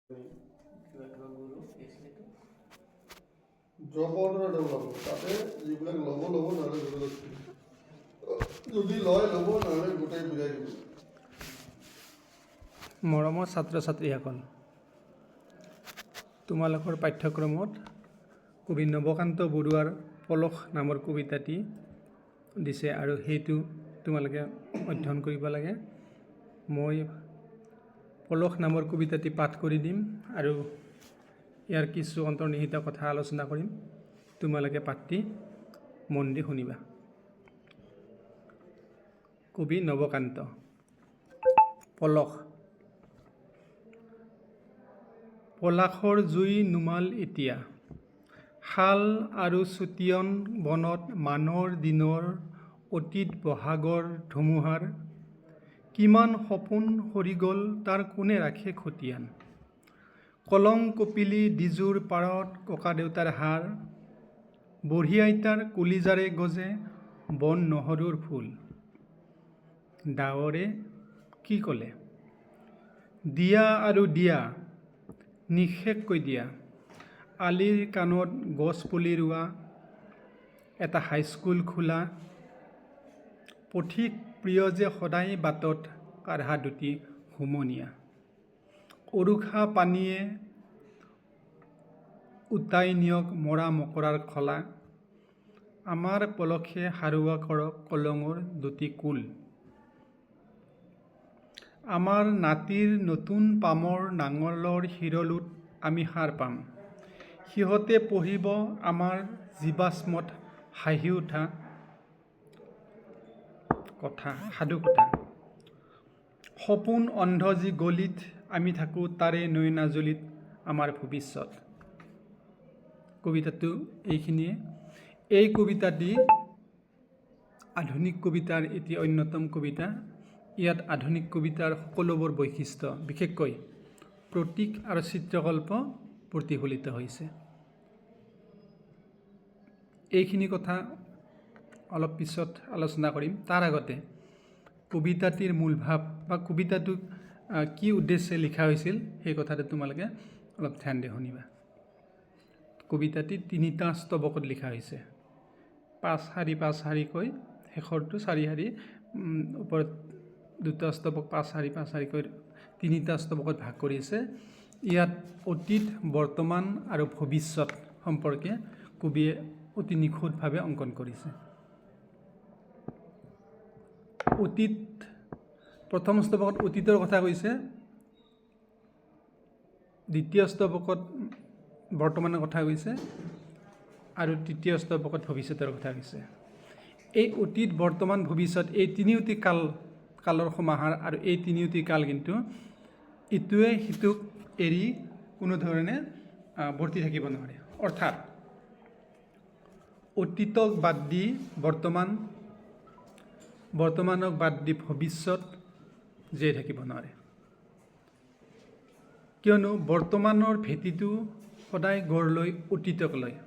জপৰ ল'ব তাতে যিবিলাক ল'ব নহ'লে যদি লয় ল'ব নহ'লে গোটেই বুজাই দিব। মৰমৰ ছাত্ৰ ছাত্ৰীসকল, তোমালোকৰ পাঠ্যক্ৰমত কবি নৱকান্ত বৰুৱাৰ পলস নামৰ কবিতাটি দিছে আৰু সেইটো তোমালোকে অধ্যয়ন কৰিব লাগে। মই পলস নামৰ কবিতাটি পাঠ কৰি দিম আৰু ইয়াৰ কিছু অন্তৰ্নিহিত কথা আলোচনা কৰিম। তোমালোকে পাঠটি মন দি শুনিবা। কবি নৱকান্ত। পলস। পলাশৰ জুই নুমাল এতিয়া, শাল আৰু চুটিয়ন বনত মানৰ দিনৰ অতীত বহাগৰ ধুমুহাৰ। কিমান সপোন সৰি গ'ল তাৰ কোনে ৰাখে খতিয়ান। কলং কপিলি ডিজুৰ পাৰত ককা দেউতাৰ হাড়, বুঢ়ী আইতাৰ কলিজাৰে গজে বন নহৰুৰ ফুল। ডাৱৰে কি ক'লে, দিয়া আৰু দিয়া নিঃশেষকৈ দিয়া, আলিৰ কাণত গছ পুলি ৰোৱা, এটা হাইস্কুল খোলা, পথিক প্ৰিয় যে সদায় বাটত কাঢ়া দুটি হুমনীয়া। উৰুষা পানীয়ে উটাই নিয়ক মৰা মকৰাৰ খলা, আমাৰ পলসে সাৰুৱা কৰক কলঙৰ দুটি কুল। আমাৰ নাতিৰ নতুন পামৰ নাঙলৰ শিৰলুত আমি সাৰ পাম, সিহঁতে পঢ়িব আমাৰ জীৱাশ্মত হাঁহি উঠা কথা সাধু কথা। সপোন অন্ধ যি গলিত আমি থাকোঁ তাৰে নয়নাজুলিত আমাৰ ভৱিষ্যত। কবিতাটো এইখিনিয়ে। এই কবিতাটি আধুনিক কবিতাৰ এটি অন্যতম কবিতা। ইয়াত আধুনিক কবিতাৰ সকলোবোৰ বৈশিষ্ট্য, বিশেষকৈ প্ৰতীক আৰু চিত্ৰকল্প প্ৰতিফলিত হৈছে। এইখিনি কথা অলপ পিছত আলোচনা কৰিম। তাৰ আগতে কবিতাটিৰ মূল ভাৱ বা কবিতাটো কি উদ্দেশ্যে লিখা হৈছিল সেই কথাটো তোমালোকে অলপ ধ্যান দি শুনিবা। কবিতাটি 3টা স্তৱকত লিখা হৈছে। 5 শাৰীকৈ, শেষৰটো 4 শাৰী, ওপৰত 2টা স্তৱক 5 শাৰীকৈ 3টা স্তৱকত ভাগ কৰিছে। ইয়াত অতীত, বৰ্তমান আৰু ভৱিষ্যত সম্পৰ্কে কবিয়ে অতি নিখুঁতভাৱে অংকন কৰিছে। অতীত, প্ৰথম স্তৱকত অতীতৰ কথা কৈছে, দ্বিতীয় স্তৱকত বৰ্তমানৰ কথা কৈছে আৰু তৃতীয় স্তৱকত ভৱিষ্যতৰ কথা কৈছে। এই অতীত, বৰ্তমান, ভৱিষ্যত এই তিনিওটি কালৰ সমাহাৰ আৰু এই তিনিওটি কাল কিন্তু ইটোৱে সিটোক এৰি কোনো ধৰণে বৰ্তি থাকিব নোৱাৰে। অৰ্থাৎ অতীতক বাদ দি বৰ্তমান, বৰ্তমানক বাদ দি ভৱিষ্যত জীয়াই থাকিব নোৱাৰে। কিয়নো বৰ্তমানৰ ভেটিটো সদায় গঢ় লৈ অতীতক লয়।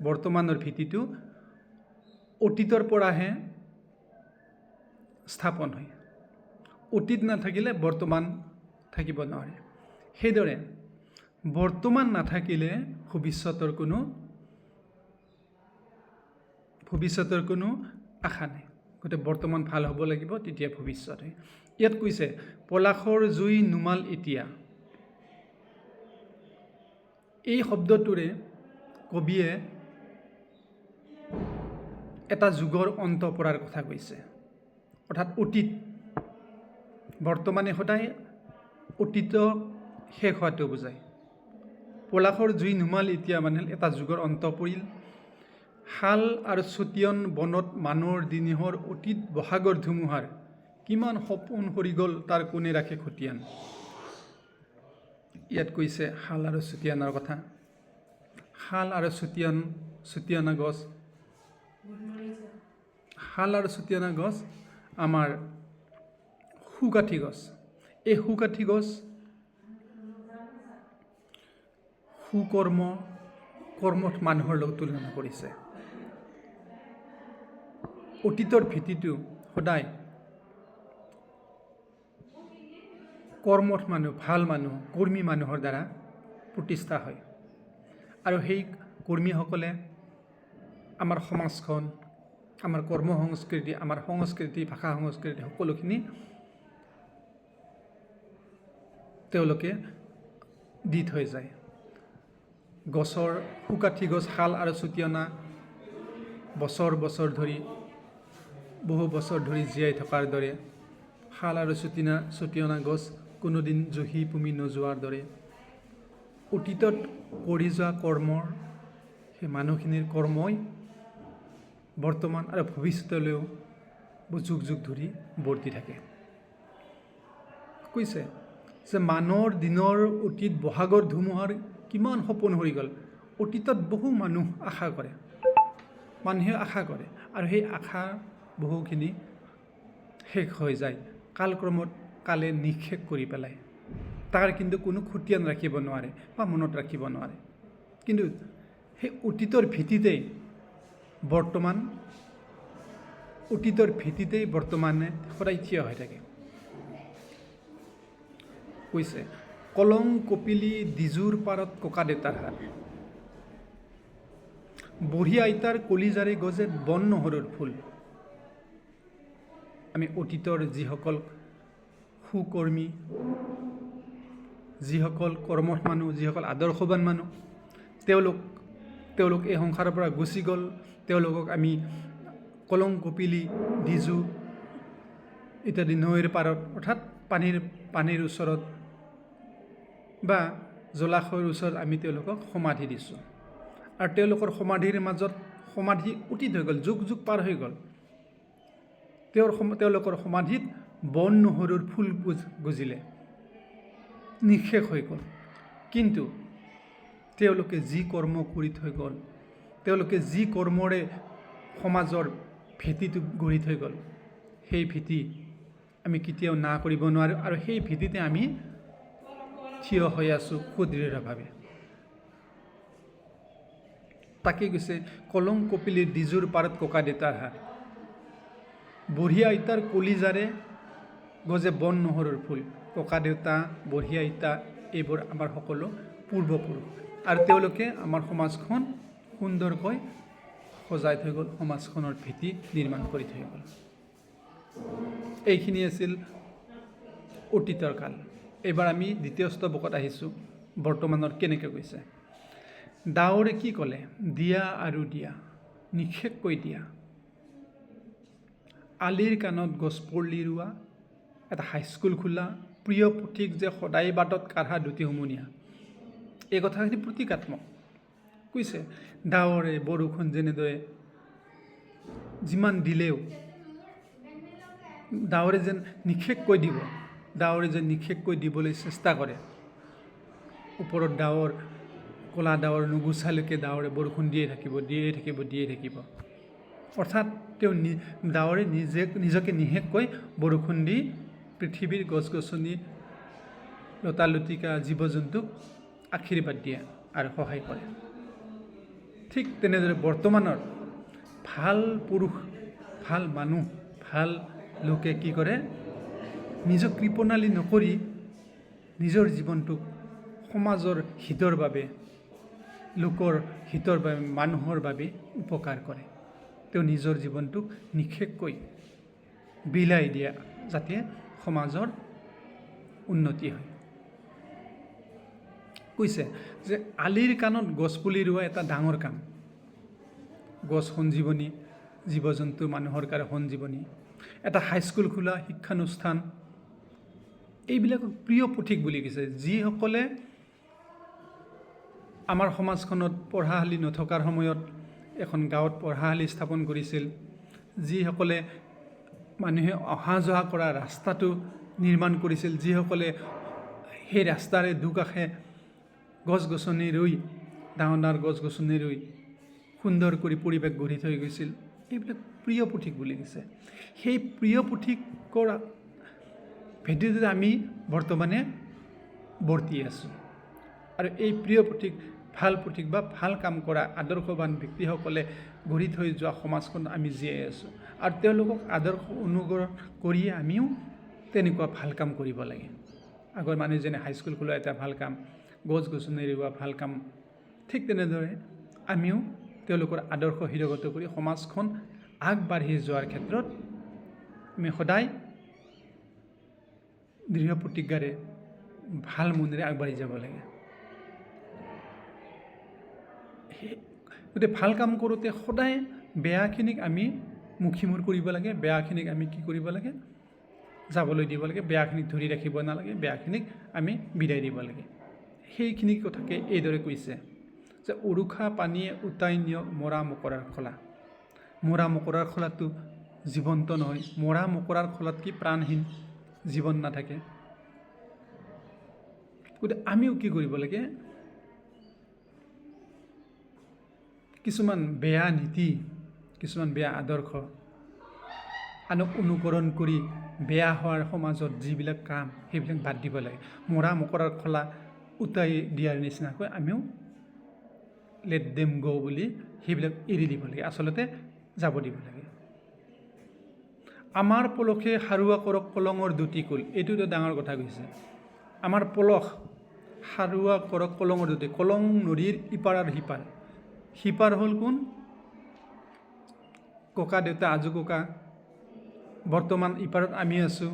বৰ্তমানৰ ভেটিটো অতীতৰ পৰাহে স্থাপন হয়। অতীত নাথাকিলে বৰ্তমান থাকিব নোৱাৰে। সেইদৰে বৰ্তমান নাথাকিলে ভৱিষ্যতৰ কোনো আশা নাই। গতিকে বৰ্তমান ভাল হ'ব লাগিব, তেতিয়া ভৱিষ্যত হয়। ইয়াত কৈছে পলাশৰ জুই নুমাল এতিয়া। এই শব্দটোৰে কবিয়ে এটা যুগৰ অন্ত পৰাৰ কথা কৈছে। অৰ্থাৎ অতীত, বৰ্তমানে সদায় অতীতক শেষ হোৱাটো বুজায়। পলাশৰ জুই নুমাল এতিয়া মানে এটা যুগৰ অন্ত পৰিল। শাল আৰু চুটিয়ন বনত মানৰ দিনিহৰ অতীত বহাগৰ ধুমুহাৰ। কিমান সপোন সৰি গ'ল তাৰ কোনে ৰাখে খতিয়ান। ইয়াত কৈছে শাল আৰু চুটিয়নৰ কথা। শাল আৰু চুটিয়না গছ, শাল আৰু চুটিয়না গছ আমাৰ সুকাঠি গছ। এই সুকাঠি গছ কৰ্মত মানুহৰ লগত তুলনা কৰিছে। অতীতৰ ভেটিটো সদায় কৰ্মঠ মানুহ, ভাল মানুহ, কৰ্মী মানুহৰ দ্বাৰা প্ৰতিষ্ঠা হয়। আৰু সেই কৰ্মীসকলে আমাৰ সমাজখন, আমাৰ কৰ্ম সংস্কৃতি, আমাৰ সংস্কৃতি, ভাষা সংস্কৃতি সকলোখিনি তেওঁলোকে দি থৈ যায়। গছৰ সুকাঠি গছ, শাল আৰু চুটিয়না বছৰ বছৰ ধৰি, বহু বছৰ ধৰি জীয়াই থকাৰ দৰে, শাল আৰু চুটিয়না গছ কোনোদিন জহি পুমি নোযোৱাৰ দৰে, অতীতত কৰি যোৱা কৰ্মৰ, সেই মানুহখিনিৰ কৰ্মই বৰ্তমান আৰু ভৱিষ্যতলৈও যুগ যুগ ধৰি বৰ্তি থাকে। কৈছে যে মানুহৰ দিনৰ অতীত বহাগৰ ধুমুহাৰ কিমান সপোন সৰি গ'ল। অতীতত বহু মানুহে আশা কৰে আৰু সেই আশা বহুখিনি শেষ হৈ যায়। কালক্ৰমত কালে নিঃশেষ কৰি পেলায়। তাৰ কিন্তু কোনো খতিয়ান ৰাখিব নোৱাৰে বা মনত ৰাখিব নোৱাৰে। কিন্তু সেই অতীতৰ ভেটিতেই বৰ্তমানে সদায় থিয় হৈ থাকে। কৈছে কলং কপিলি দিজুৰ পাৰত ককা দেউতাৰ হাত, বুঢ়ী আইতাৰ কলিজাৰে গজে বন নহৰুৰ ফুল। আমি অতীতৰ যিসকল সুকৰ্মী, যিসকল কৰ্মঠ মানুহ, যিসকল আদৰ্শৱান মানুহ, তেওঁলোক এই সংসাৰৰ পৰা গুচি গ'ল। তেওঁলোকক আমি কলং কপিলি দিজু ইত্যাদি নৈৰ পাৰত, অৰ্থাৎ পানীৰ ওচৰত বা জলাশয়ৰ ওচৰত আমি তেওঁলোকক সমাধি দিছোঁ। আৰু তেওঁলোকৰ সমাধিৰ মাজত সমাধি অতীত হৈ গ'ল, যুগ যুগ পাৰ হৈ গ'ল। তেওঁলোকৰ সমাধিত বন নহৰুৰ ফুল গজিলে, নিঃশেষ হৈ গ'ল। কিন্তু তেওঁলোকে যি কৰ্ম কৰি থৈ গ'ল, তেওঁলোকে যি কৰ্মৰে সমাজৰ ভেটিটো গঢ়ি থৈ গ'ল, সেই ভেটি আমি কেতিয়াও না কৰিব নোৱাৰোঁ। আৰু সেই ভেটিতে আমি থিয় হৈ আছোঁ সুদৃঢ়ভাৱে। তাকে কৈছে কলং কপিলিৰ দিজুৰ পাৰত ককা দেউতাৰ হাত, বুঢ়ী আইতাৰ কলিজাৰে গজে বন নহৰুৰ ফুল। ককা দেউতা, বুঢ়ী আইতা এইবোৰ আমাৰ সকলো পূৰ্বপুৰুষ, আৰু তেওঁলোকে আমাৰ সমাজখন সুন্দৰকৈ সজাই থৈ গ'ল, সমাজখনৰ ভেটি নিৰ্মাণ কৰি থৈ গ'ল। এইখিনি আছিল অতীতৰ কাল। এইবাৰ আমি দ্বিতীয় স্তবকত আহিছোঁ, বৰ্তমানৰ কেনেকৈ গৈছে। ডাৱৰে কি ক'লে, দিয়া আৰু দিয়া, নিষেধকৈ দিয়া, আলিৰ কাণত গছ পৰলি ৰোৱা, এটা হাইস্কুল খোলা, প্ৰিয় পুথিক যে সদায় বাটত কাঢ়া দুটি হুমুনিয়া। এই কথাখিনি প্ৰতীকাত্মক। কৈছে ডাৱৰে বৰষুণ যেনেদৰে যিমান দিলেও ডাৱৰে যেন নিষেধকৈ দিব, ডাৱৰে যেন নিষেধকৈ দিবলৈ চেষ্টা কৰে। ওপৰত ডাৱৰ, ক'লা ডাৱৰ নুগুচালৈকে ডাৱৰে বৰষুণ দিয়ে থাকিব। অৰ্থাৎ ডাৱৰে নিজকে নিষেধকৈ বৰষুণ দি পৃথিৱীৰ গছ গছনি, লতা লতিকা, জীৱ জন্তুক আশীৰ্বাদ দিয়ে আৰু সহায় কৰে। ঠিক তেনেদৰে বৰ্তমানৰ ভাল পুৰুষ, ভাল মানুহ, ভাল লোকে কি কৰে, নিজক কৃপণালি নকৰি নিজৰ জীৱনটোক সমাজৰ হিতৰ বাবে, লোকৰ হিতৰ বাবে, মানুহৰ বাবে উপকাৰ কৰে। তেওঁ নিজৰ জীৱনটোক নিষেধকৈ বিলাই দিয়ে যাতে সমাজৰ উন্নতি হয়। কৈছে যে আলিৰ কাণত গছপুলি ৰোৱা এটা ডাঙৰ কাম। গছ সঞ্জীৱনী, জীৱ জন্তু মানুহৰ কাৰণে সঞ্জীৱনী। এটা হাইস্কুল খোলা, শিক্ষানুষ্ঠান, এইবিলাকক প্ৰিয় পুথিক বুলি কৈছে। যিসকলে আমাৰ সমাজখনত পঢ়াশালী নথকাৰ সময়ত এখন গাঁৱত পঢ়াশালী স্থাপন কৰিছিল, যিসকলে মানুহে অহা যোৱা কৰা ৰাস্তাটো নিৰ্মাণ কৰিছিল, যিসকলে সেই ৰাস্তাৰে দুকাষে গছ গছনি ৰুই, ডাঙৰ ডাঙৰ গছ গছনি ৰুই সুন্দৰ কৰি পৰিৱেশ গঢ়ি থৈ গৈছিল, এইবিলাক প্ৰিয় পুথিক বুলি কৈছে। সেই প্ৰিয় পুথিকৰ ভেটিতে আমি বৰ্তমানে বৰ্তি আছোঁ। আৰু এই প্ৰিয় পুথিক, ভাল পুথিক বা ভাল কাম কৰা আদৰ্শৱান ব্যক্তিসকলে গঢ়ি থৈ যোৱা সমাজখন আমি জীয়াই আছোঁ। আৰু তেওঁলোকক আদৰ্শ অনুকৰণ কৰিয়ে আমিও তেনেকুৱা ভাল কাম কৰিব লাগে। আগৰ মানুহ যেনে হাইস্কুল খোলা এটা ভাল কাম, গছ গছনি ৰোৱা ভাল কাম, ঠিক তেনেদৰে আমিও তেওঁলোকৰ আদৰ্শ শিৰগত কৰি সমাজখন আগবাঢ়ি যোৱাৰ ক্ষেত্ৰত আমি সদায় দৃঢ় প্ৰতিজ্ঞাৰে ভাল মনেৰে আগবাঢ়ি যাব লাগে। গতিকে ভাল কাম কৰোঁতে সদায় বেয়াখিনিক আমি মুখি-মূৰ কৰিব লাগে, বেয়াখিনিক আমি কি কৰিব লাগে, যাবলৈ দিব লাগে, বেয়াখিনিক ধৰি ৰাখিব নালাগে, বেয়াখিনিক আমি বিদায় দিব লাগে। সেইখিনি কথাকে এইদৰে কৈছে যে উৰুষা পানীয়ে উটাই নিয়ক মৰা মকৰাৰ খোলা। মৰা মকৰাৰ খোলাটো জীৱন্ত নহয়, মৰা মকৰাৰ খোলাত কি প্ৰাণহীন, জীৱন নাথাকে। গতিকে আমিও কি কৰিব লাগে, কিছুমান বেয়া নীতি, কিছুমান বেয়া আদৰ্শ আনক অনুকৰণ কৰি বেয়া হোৱাৰ সমাজত যিবিলাক কাম সেইবিলাক বাদ দিব লাগে। মৰা মকৰাৰ খোলা উটাই দিয়াৰ নিচিনাকৈ আমিও লেট দেম গো বুলি সেইবিলাক এৰি দিব লাগে, আচলতে যাব দিব লাগে। আমাৰ পলসে সাৰুৱা কৰক কলঙৰ দুটি কুল, এইটো এটা ডাঙৰ কথা কৈছে। আমাৰ পলস সাৰুৱা কৰক কলঙৰ দুটি, কলং নদীৰ ইপাৰ আৰু সিপাৰ। সিপাৰ হ'ল কোন? ককা দেউতা আজো ককা, বৰ্তমান ইপাৰত আমি আছোঁ,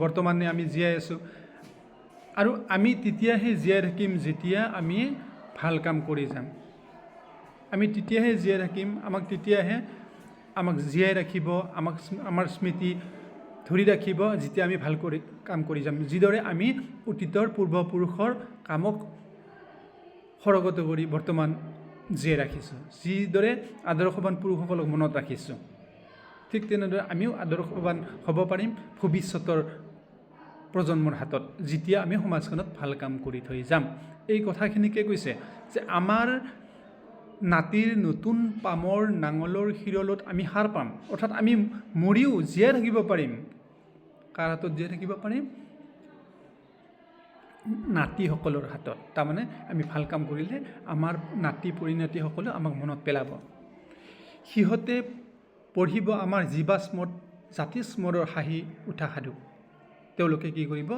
বৰ্তমানে আমি জীয়াই আছোঁ। আৰু আমি তেতিয়াহে জীয়াই থাকিম যেতিয়া আমি ভাল কাম কৰি যাম। আমি তেতিয়াহে জীয়াই থাকিম, তেতিয়াহে আমাক জীয়াই ৰাখিব, আমাৰ স্মৃতি ধৰি ৰাখিব যেতিয়া আমি ভাল কাম কৰি যাম। যিদৰে আমি অতীতৰ পূৰ্বপুৰুষৰ কামক সৰগত কৰি বৰ্তমান জীয়াই ৰাখিছোঁ, যিদৰে আদৰ্শৱান পুৰুষসকলক মনত ৰাখিছোঁ, ঠিক তেনেদৰে আমিও আদৰ্শৱান হ'ব পাৰিম ভৱিষ্যতৰ প্ৰজন্মৰ হাতত, যেতিয়া আমি সমাজখনত ভাল কাম কৰি থৈ যাম। এই কথাখিনিকে কৈছে যে আমাৰ নাতিৰ নতুন পামৰ নাঙলৰ শিৰলত আমি সাৰ পাম, অৰ্থাৎ আমি মৰিও জীয়াই থাকিব পাৰিম। কাৰ হাতত জীয়াই থাকিব পাৰিম? নাতিসকলৰ হাতত। তাৰমানে আমি ভাল কাম কৰিলে আমাৰ নাতি পৰিণাতিসকলেও আমাক মনত পেলাব। সিহঁতে পঢ়িব আমাৰ জীৱাস্মত জাতিস্মৰৰ হাঁহি উঠা সাধু। তেওঁলোকে কি কৰিব,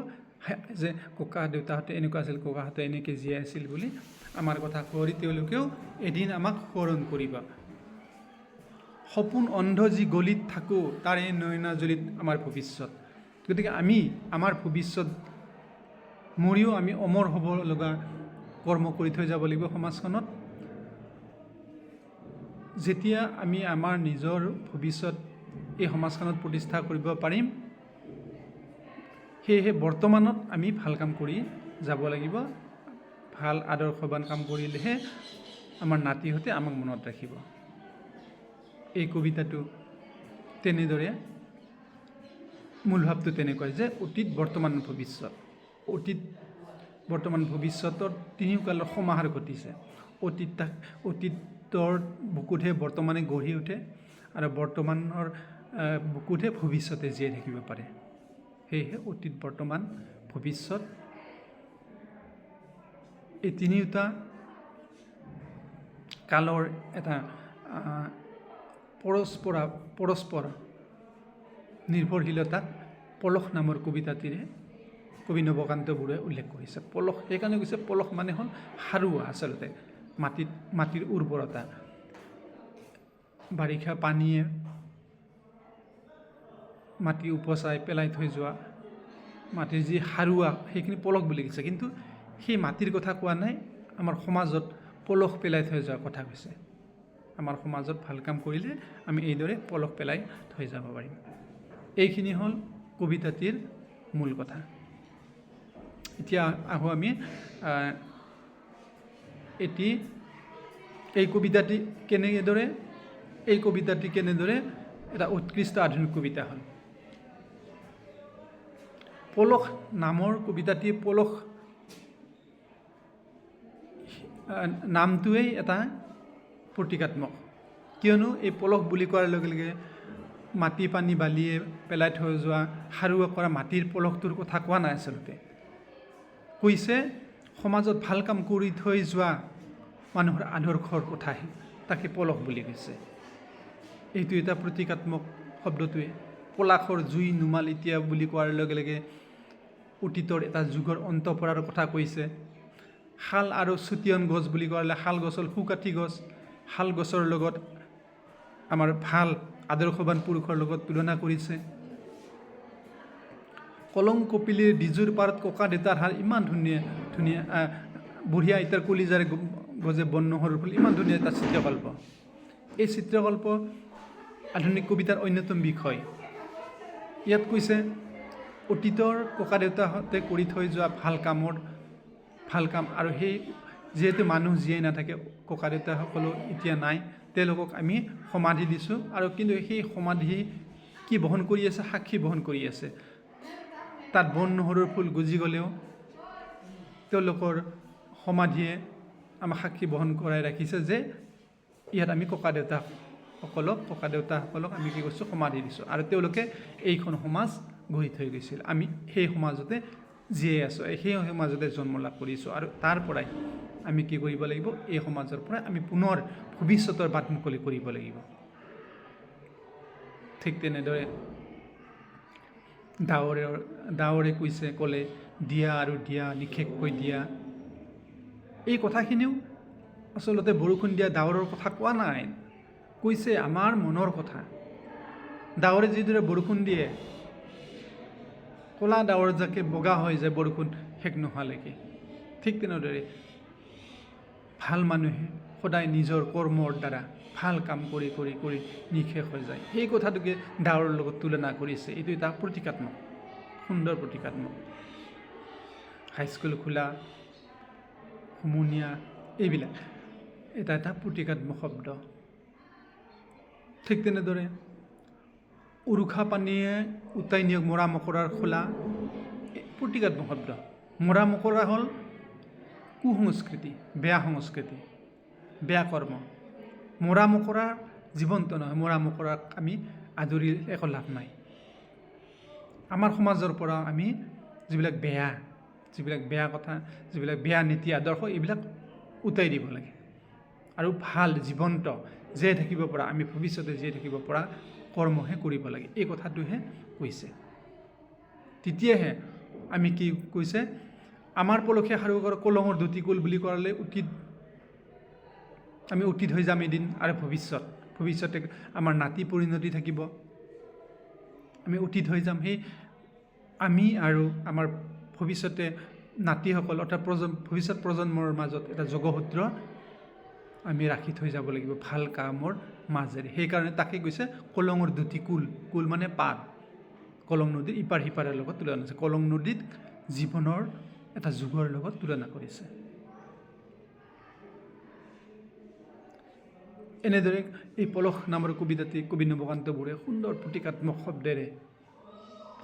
যে ককা দেউতাহঁতে এনেকুৱা আছিল, ককাহঁতে এনেকৈ জীয়াই আছিল বুলি আমাৰ কথা সুঁৱৰি তেওঁলোকেও এদিন আমাক সোঁৱৰণ কৰিব। সপোন অন্ধ যি গলিত থাকোঁ, তাৰে নয়নাজুলিত আমাৰ ভৱিষ্যত। গতিকে আমি আমাৰ ভৱিষ্যত মৰিও আমি অমৰ হ'ব লগা কৰ্ম কৰি থৈ যাব লাগিব সমাজখনত। যেতিয়া আমি আমাৰ নিজৰ ভৱিষ্যত এই সমাজখনত প্ৰতিষ্ঠা কৰিব পাৰিম, সেয়েহে বৰ্তমানত আমি ভাল কাম কৰি যাব লাগিব। ভাল আদৰ্শৱান কাম কৰিলেহে আমাৰ নাতিহঁতে আমাক মনত ৰাখিব। এই কবিতাটো তেনেদৰে মূল ভাৱটো তেনেকুৱা যে অতীত বৰ্তমান ভৱিষ্যত, অতীত বৰ্তমান ভৱিষ্যতৰ তিনিওকালৰ সমাহাৰ ঘটিছে। অতীতৰ বুকুতহে বৰ্তমানে গঢ়ি উঠে আৰু বৰ্তমানৰ বুকুতহে ভৱিষ্যতে জীয়াই থাকিব পাৰে। সেয়েহে অতীত বৰ্তমান ভৱিষ্যত এই তিনিওটা কালৰ এটা পৰস্পৰ নিৰ্ভৰশীলতাক পলস নামৰ কবিতাটিৰে কবি নৱকান্ত বৰুৱাই উল্লেখ কৰিছে। পলস সেইকাৰণে কৈছে, পলস মানে হ'ল সাৰুৱা, আচলতে মাটিৰ উৰ্বৰতা। বাৰিষা পানীয়ে মাটি উপচাই পেলাই থৈ যোৱা মাটিৰ যি সাৰুৱা, সেইখিনি পলস বুলি কৈছে। কিন্তু সেই মাটিৰ কথা কোৱা নাই, আমাৰ সমাজত পলস পেলাই থৈ যোৱাৰ কথা কৈছে। আমাৰ সমাজত ভাল কাম কৰিলে আমি এইদৰে পলস পেলাই থৈ যাব পাৰিম। এইখিনি হ'ল কবিতাটিৰ মূল কথা। এতিয়া আহোঁ আমি এই কবিতাটি কেনেদৰে এটা উৎকৃষ্ট আধুনিক কবিতা হ'ল। পলস নামৰ কবিতাটি, পলস নামটোৱেই এটা প্ৰতীকাত্মক, কিয়নো এই পলস বুলি কোৱাৰ লগে লগে মাটি পানী বালিয়ে পেলাই থৈ যোৱা সাৰুৱা কৰা মাটিৰ পলসটোৰ কথা কোৱা নাই। আচলতে কৈছে সমাজত ভাল কাম কৰি থৈ যোৱা মানুহৰ আদৰ্শৰ কথাহে, তাকে পলস বুলি কৈছে। এইটো এটা প্ৰতীকাত্মক শব্দটোৱে। পলাশৰ জুই নুমাল এতিয়া বুলি কোৱাৰ লগে লগে অতীতৰ এটা যুগৰ অন্ত পৰাৰ কথা কৈছে। শাল আৰু চুতীয়ন গছ বুলি ক'লে শাল গছ হ'ল সুকাঠি গছ। শাল গছৰ লগত আমাৰ ভাল আদৰ্শৱান পুৰুষৰ লগত তুলনা কৰিছে। কলং কপিলীৰ ডিজুৰ পাৰত ককা দেউতাৰ হাল, ইমান ধুনীয়া ধুনীয়া বুঢ়ী আইতাৰ কলিজাৰে গজে বন নহৰুৰ ফুল, ইমান ধুনীয়া এটা চিত্ৰকল্প। এই চিত্ৰকল্প আধুনিক কবিতাৰ অন্যতম বিষয়। ইয়াত কৈছে অতীতৰ ককা দেউতাহঁতে কৰি থৈ যোৱা ভাল কাম আৰু সেই যিহেতু মানুহ জীয়াই নাথাকে, ককা দেউতাসকলো এতিয়া নাই, তেওঁলোকক আমি সমাধি দিছোঁ। আৰু কিন্তু সেই সমাধি কি বহন কৰি আছে? সাক্ষী বহন কৰি আছে। তাত বন নহৰুৰ ফুল গজি গ'লেও তেওঁলোকৰ সমাধিয়ে আমাক সাক্ষী বহন কৰাই ৰাখিছে যে ইয়াত আমি ককা দেউতাসকলক আমি কি কৰিছোঁ? সমাধি দিছোঁ। আৰু তেওঁলোকে এইখন সমাজ গঢ়ি থৈ গৈছিল। আমি সেই সমাজতে জীয়াই আছোঁ, সেই সমাজতে জন্ম লাভ কৰিছোঁ। আৰু তাৰ পৰাই আমি কি কৰিব লাগিব? এই সমাজৰ পৰাই আমি পুনৰ ভৱিষ্যতৰ বাট মুকলি কৰিব লাগিব। ঠিক তেনেদৰে ডাৱৰে ক'লে দিয়া আৰু দিয়া নিশেষকৈ দিয়া। এই কথাখিনিও আচলতে বৰষুণ দিয়া ডাৱৰৰ কথা কোৱা নাই, কৈছে আমাৰ মনৰ কথা। ডাৱৰে যিদৰে বৰষুণ দিয়ে, ক'লা ডাৱৰজাকে বগা হৈ যায় বৰষুণ শেষ নোহোৱালৈকে, ঠিক তেনেদৰে ভাল মানুহে সদায় নিজৰ কৰ্মৰ দ্বাৰা ভাল কাম কৰি কৰি কৰি নিশেষ হৈ যায়। সেই কথাটোকে ডাৱৰৰ লগত তুলনা কৰিছে। এইটো এটা প্ৰতীকাত্মক, সুন্দৰ প্ৰতীকাত্মক। হাইস্কুল খোলা, হুমুনিয়া, এইবিলাক এটা প্ৰতীকাত্মক শব্দ। ঠিক তেনেদৰে উৰুষা পানীয়ে উটাই নিয়ক মৰা মকৰাৰ খোলা, প্ৰতীকাত্মক শব্দ। মৰা মকৰা হ'ল কুসংস্কৃতি, বেয়া সংস্কৃতি, বেয়া কৰ্ম। মৰা মকৰা জীৱন্ত নহয়, মৰা মকৰাক আমি আদৰি একো লাভ নাই। আমাৰ সমাজৰ পৰা আমি যিবিলাক বেয়া কথা, যিবিলাক বেয়া নীতি আদৰ্শ, এইবিলাক উটাই দিব লাগে। আৰু ভাল জীৱন্ত জীয়াই থাকিব পৰা, আমি ভৱিষ্যতে জীয়াই থাকিব পৰা কৰ্মহে কৰিব লাগে, এই কথাটোহে কৈছে। তেতিয়াহে আমি কি কৈছে? আমাৰ পলসে সাৰুকৰ কলঙৰ ধুতিকুল বুলি ক'লে আমি অতীত হৈ যাম এদিন। আৰু ভৱিষ্যতে আমাৰ নাতি পৰিণতি থাকিব, আমি অতীত হৈ যাম। সেই আমি আৰু আমাৰ ভৱিষ্যতে নাতিসকল অৰ্থাৎ ভৱিষ্যত প্ৰজন্মৰ মাজত এটা যোগসূত্ৰ আমি ৰাখি থৈ যাব লাগিব ভাল কামৰ মাজেৰে। সেইকাৰণে তাকে কৈছে কলঙৰ দুটি কুল মানে পাত। কলং নদীৰ ইপাৰ সিপাৰৰ লগত তুলনা কৰিছে। কলং নদীত জীৱনৰ এটা যুগৰ লগত তুলনা কৰিছে। এনেদৰে এই পলস নামৰ কবিতাটি কবি নৱকান্ত বৰুৱাই সুন্দৰ প্ৰতীকাত্মক শব্দেৰে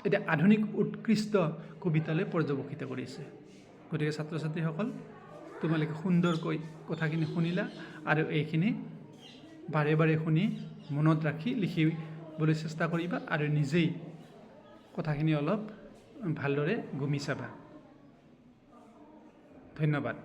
এতিয়া আধুনিক উৎকৃষ্ট কবিতালৈ পৰ্যবেক্ষিত কৰিছে। গতিকে ছাত্ৰ ছাত্ৰীসকল, তোমালোকে সুন্দৰকৈ কথাখিনি শুনিলা আৰু এইখিনি বাৰে বাৰে শুনি মনত ৰাখি লিখিবলৈ চেষ্টা কৰিবা আৰু নিজেই কথাখিনি অলপ ভালদৰে গুমি চাবা। ধন্যবাদ।